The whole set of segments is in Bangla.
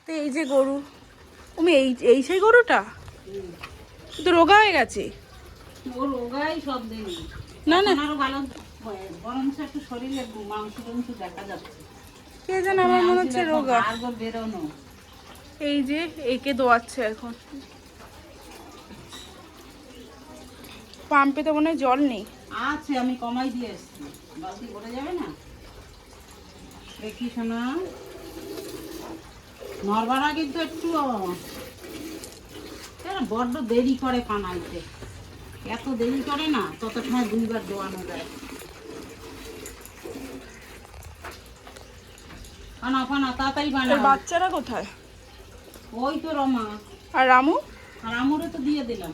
তো এই যে গরু, তুমি এই সেই গরুটা তো রোগা হয়ে গেছে। ও রোগাই সব দিন না না, আরো ভালো, বরং একটু শরীরে মাংস টাংস দেখা যাচ্ছে। কে যেন আমার মনে হচ্ছে রোগা। আর বেরোনো এই যে একে দোয়াচ্ছে এখন, পাম্পে তো মনে হয় জল নেই। আছে, আমি কমাই দিয়ে এসছি, বালতি ভরে যাবে না। দেখি শোনা, নরবারা কিন্তু একটু বড্ড দেরি করে কানাইতে, এত দেরি করে না, তত সময় দুইবার দোয়ানো যায়। কানা ফানা তাড়াতাড়ি ওর বানাও। বাচ্চারা কোথায়? ওই তো রমা আর রামু? আর আমরে তো দিয়ে দিলাম।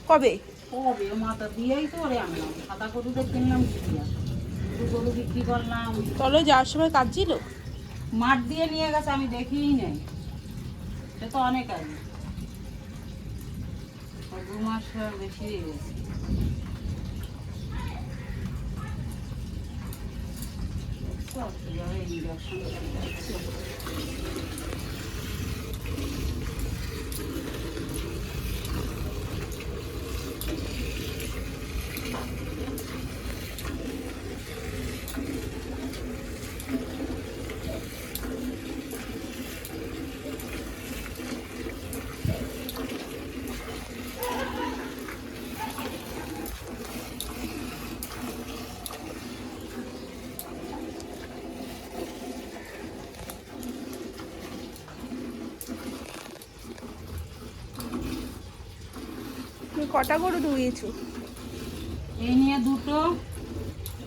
কবে? কবে ও মাথা দিয়েই তো ওরে আনলাম, সাদা গরুদের কিনলাম কি দিয়া, দুটো গরু বিক্রি করলাম। তলে যাওয়ার সময় কাঁদছিল? মাঠ দিয়ে নিয়ে গেছে, আমি দেখিই নাই, সে তো অনেক আগে, 2 মাস বেশি হয়ে গেছে। ইঞ্জেকশন তুমি কটা গরু ধুয়েছো? এই নিয়ে দুটো,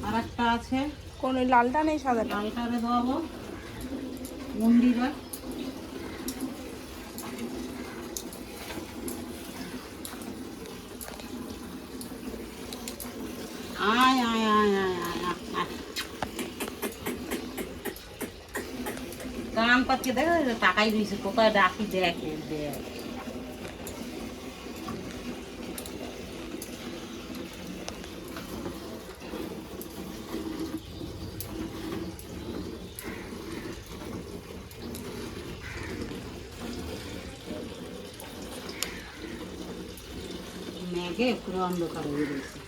আর একটা আছে। কোন ওই লালটা নেই সাদাটা? লালটারে দেওয়াবো মন্দিরে। আয় আয় আয় আয় আয় আয়, আয়। কান পাচ্ছে, দেখো টাকাই রয়েছে, কোথায় ডাকি, দেখ দেখ। মেঘে পুরো অন্ধকার হয়ে রয়েছে।